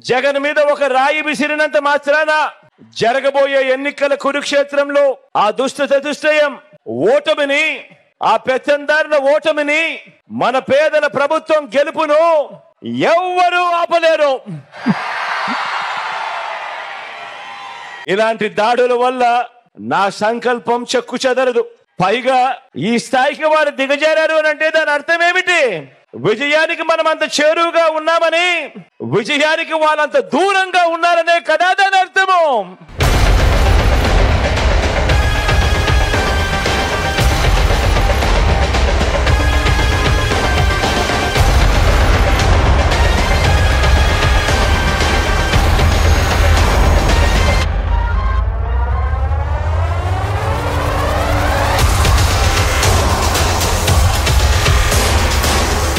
జగన్ మీద ఒక రాయి విసిరినంత మాత్రాన జరగబోయే ఎన్నికల కురుక్షేత్రంలో ఆ దుష్టయం ఓటమిని, ఆ పెత్తందారుల ఓటమిని, మన పేదల ప్రభుత్వం గెలుపును ఎవ్వరూ ఆపలేరు. ఇలాంటి దాడుల వల్ల నా సంకల్పం చెక్కు చెదరదు. పైగా ఈ స్థాయికి వారు దిగజారారు అని అంటే దాని అర్థం ఏమిటి? విజయానికి మనం అంత చేరువుగా ఉన్నామని, విజయానికి వాళ్ళంత దూరంగా ఉన్నారనే కదా దాని అర్థము.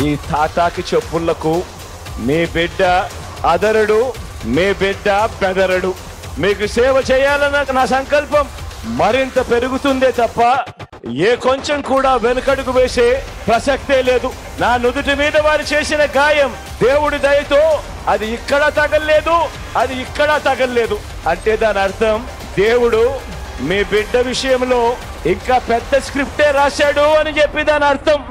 ఈ తాతాకి చెప్పులకు మీ బిడ్డ అదరడు, మీ బిడ్డ బెదరడు. మీకు సేవ చేయాలన్న నా సంకల్పం మరింత పెరుగుతుందే తప్ప ఏ కొంచెం కూడా వెనుకడుగు వేసే ప్రసక్తే లేదు. నా నుదుటి మీద వారు చేసిన గాయం దేవుడి దయతో అది ఇక్కడ తగలలేదు, అది ఇక్కడ తగలలేదు అంటే దాని అర్థం దేవుడు మీ బిడ్డ విషయంలో ఇంకా పెద్ద స్క్రిప్టే రాశాడు అని చెప్పి దాని అర్థం.